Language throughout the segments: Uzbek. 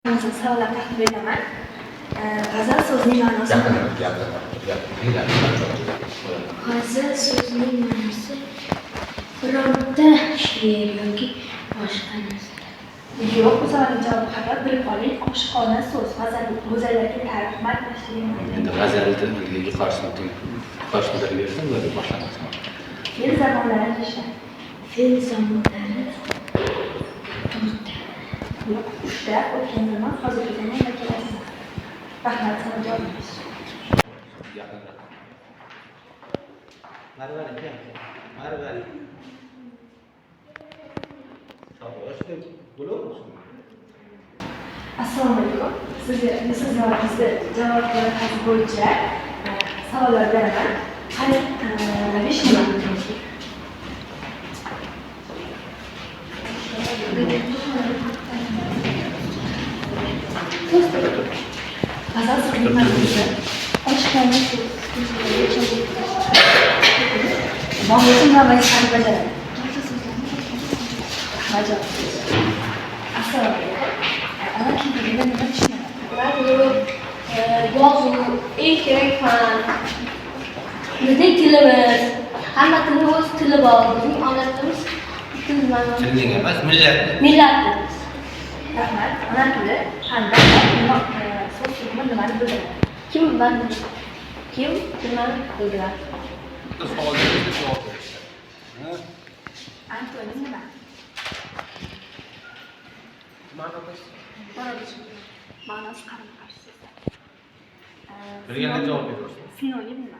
Savollar taqdim etaman. G'azal so'zining ma'nosi. G'azal so'zining ma'nosi bironta she'r yoki boshqa narsa. Yo'q, bu savolning javobi xato. Bilib oling, qo'shiqona so'z. G'azallarga ta'rif matnashtirgan. Endi g'azalni qarshida bersam, ularga boshlanadi. Fe'l zamonlari ishlar. Fe'l zamonlari yo'q, uchta o'tgan zaman, hozirgi zaman va kelasi zaman. Rahmat, sana javob berish. Marvari. Assalomu alaykum. Sizga sizni javoblaringiz bo'yicha savollar beraman. Qani, ravish nima? G'azal so'zining ma'nosi ochiqlarni mavzuni va vazifani bajaradi. Assalomu alaykum. Ana kimligini nima tushunadi? Yozuv, eng kerak fan. Bizning tilimiz, hamma tilni o'z tili bor. Bizning ona tilimiz Tilning emas, millatimiz. Rahmat. Ona tili qanday so'z turkumi nimani bildiradi? Kim nimani bildiradi? Savollarga javob berish. Antonim nima? Ma'nosi qarama-qarshi so'zlar. Bilganda javob berasiz. Sinonim nima?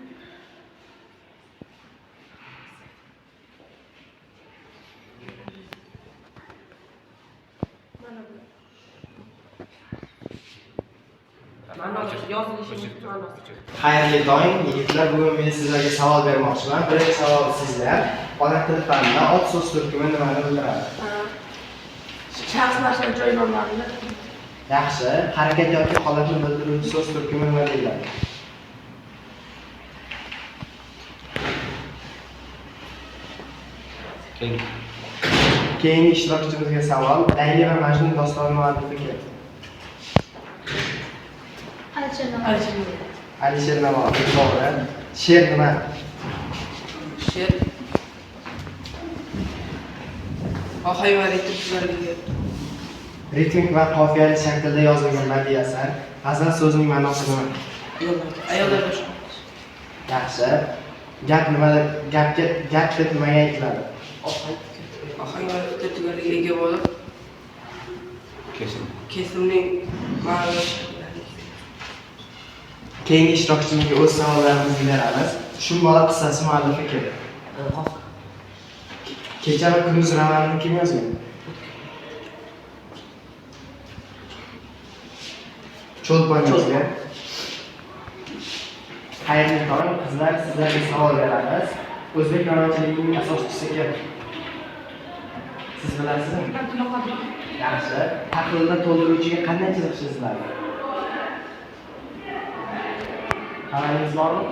Xayrli tong, yigitlar. Bugun men sizlarga savol bermoqchiman. Birinchi savol sizlar. Ona tili fanida ot so'z turkumi nimani bildiradi? Shaxs narsa joy nomlarini. Yaxshi. Harakat yoki holatni bildiruvchi so'z turkumi nima deyiladi? Keyingi ishtirokchimizga savol. Layli va Majnun dostoni muallifi kim? Alisher Navoiy. To'g'ri. She'r nima? She'r hayvonot tillarga Ritmik va qofiyali shaklda yozilgan badiiy asar. G'azal so'zining ma'nosi nima? ayollar boshqa. Yaxshi. Gap deb nimaga aytiladi? Hayvonot tillarga ega bo'lib, kesimning ma'nosi. Keyingi ishtirokchimizga o'z savollarimizni beramiz. Shum bola qissasi muallifi kim? Kecha va kunduz romanini kim yozgan? Cho'lpon yozgan. Xayrli tong, qizlar, sizlarga savol beramiz. O'zbek romanchiligining asoschisi kim? Siz bilasizmi? Yaxshi. Tahlilda to'ldiruvchiga qanday chiziq chiziladi? Qamayingiz bormi?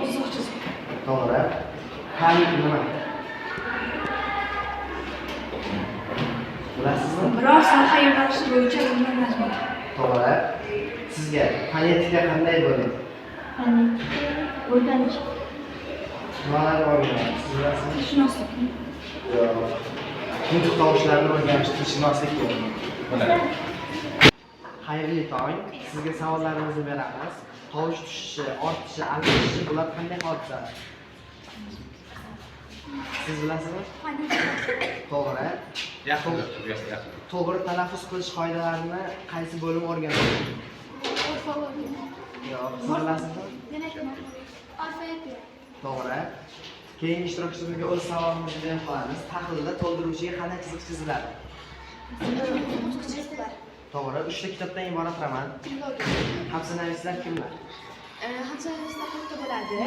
To'g'ri. Xayrli nima? Bilasizmi? Biror soha yo'nalishi bo'yicha ilmiy mazmun. To'g'ri. Sizga fonetika qanday bo'ladi? O'rganish. Nimalarni o'rganasiz? Siz bilasizmi? Tilshunoslik. Yo'q. Nutq tovushlarni o'rganish tilshunoslik bo'ladi. Xayrli tong. Sizga savollarimizni beramiz. Tovush tushishi, ortishi, almashishi bular qanday hodisalar? Siz bilasizmi? To'g'ri. Yaqin. To'g'ri talaffuz qilish qoidalarini qaysi bo'lim o'rganadi? Yo'q, siz bilasizmi? To'g'ri. Keyingi ishtirokchimizga o'z savolimizni berib qo'yamiz. Tahlilda to'ldiruvchiga qanday chiziq chiziladi? To'g'ri. 3 ta kitobdan iborat roman. Hafsanavislar kimlar? Hamsonimizda katta bo'ladi.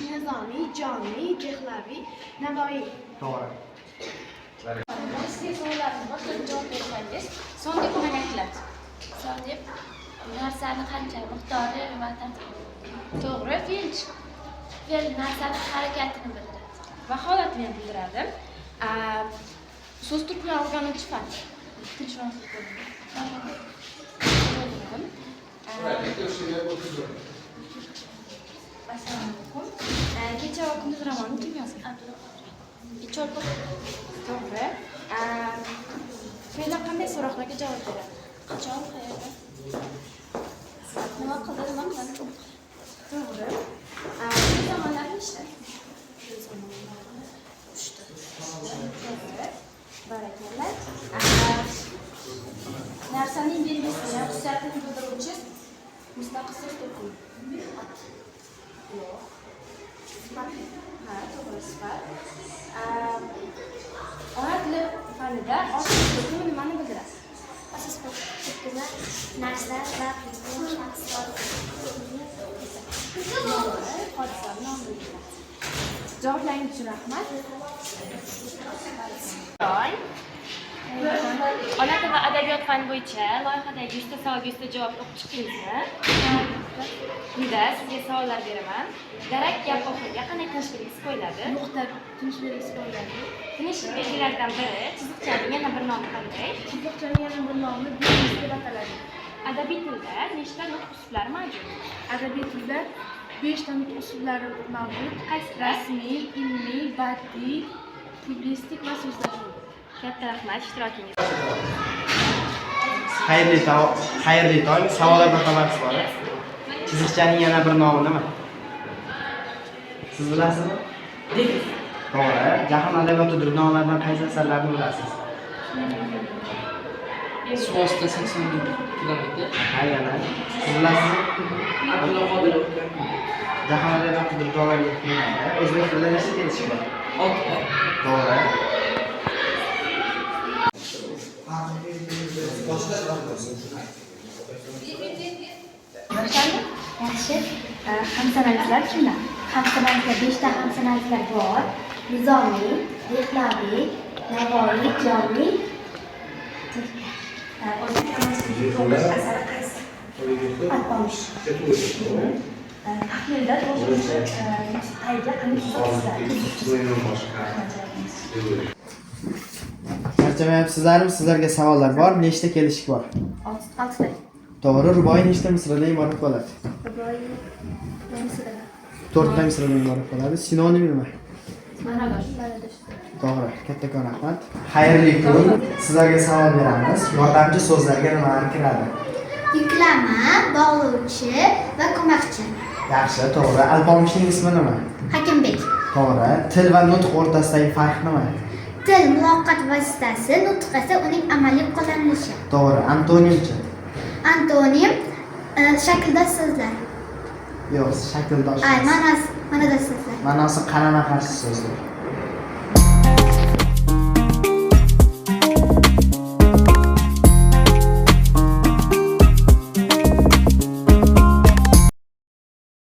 Nizomiy, Joniy, Jehlaviy, Navoiy. To'g'ri. Sizga savollarimiz bor, javob bersangiz, son deb nima aytiladi? Son deb narsani qancha miqdori va to'g'ri. Fe'l narsani harakatini bildiradi va holatini bildiradi. So'z turkumini o'rganuvchi fan. Tilshunoslik bo'limi. Assalomu alaykum. Kecha va kunduz romani kim yozgan? Ichorqul. To'g'ri. Fe'llar qanday so'roqlarga javob beradi? Qachon, qayerda? Nima qildi, nima qiladi? To'g'ri. Shu zamonlar nechta? Shu zamonlar 3 ta. To'g'ri. Barakalla. Narsaning belgisini, xususiyatini bildiruvchi mustaqil so'z to'pimi. Yo'q. Ha, to'g'ri, sifat. Ona tili fanida ochiq to'pimi nimani bildiradi? Asos to'pimi narsa va shaxslar. Hodisa nomi bildiradi. Javoblaringiz uchun rahmat. Ona tili va adabiyot fani bo'yicha loyihadagi 100 ta savolga 100 ta javob o'qib chiqdingizmi? Unda sizga savollar beraman. Darak gap oxiriga qanday tinish belgisi qo'yiladi? Nuqta tinish belgisi qo'yiladi. Tinish belgilaridan biri chiziqchaning yana bir nomi qanday? Chiziqchaning yana bir nomi belgis deb ataladi. Adabiy tilda nechta nutq usullari mavjud? Adabiy tilda 5 ta nutq usullari mavjud. Qaysilar? Rasmiy, ilmiy, badiiy, publistik va so'zlashuv. Katta rahmat ishtirokingiz. Xayrli tong. Savollardan xabarsiz bor. Chiziqchaning yana bir nomi nima? Siz bilasizmi? To'g'ri. Jahon adabiyoti durnolardan qaysi asarlarni bilasiz? Suvosta 80 kilometr. Aynan. Siz bilasizmi? Abdulla Qodirov. Jahon adabiyoti durnolarga kelganda o'zbek tilida nechta kelishi bor? 6 ta. To'g'ri. Yaxshi. Hamsanalizlar kimlar? Hamsanalizlar 5 ta hamsanalizlar bor. Nizomiy, Dehlaviy, Navoiy, Jomiy. O'zbek romansining asari qaysi? Alpomish. Tahlilda to'g'ri qayga qanday chizasiz? Charchamayapsizlarmi? Sizlarga savollar bor. Nechta kelishik bor? 6 ta. To'g'ri. Ruboiy nechta misradan iborat bo'ladi? Ruboiy 4 ta misradan iborat bo'ladi. Sinonim nima? Manadosh. To'g'ri. Kattakon rahmat. Xayrli kun. Sizlarga savol beramiz. Yordamchi so'zlarga nimalar kiradi? Yuklama, bog'lovchi va ko'makchi. Yaxshi, to'g'ri. Alpomishning ismi nima? Hakimbek. To'g'ri. Til va nutq o'rtasidagi farq nima? Til muloqot vositasi, nutq esa uning amaliy qo'llanilishi. To'g'ri. Antonimchi? Antonim shakldosh so'zlar. Yo'q, shakldosh. Ma'nosi so'zlar. Ma'nosi qarama qarshi so'zlar.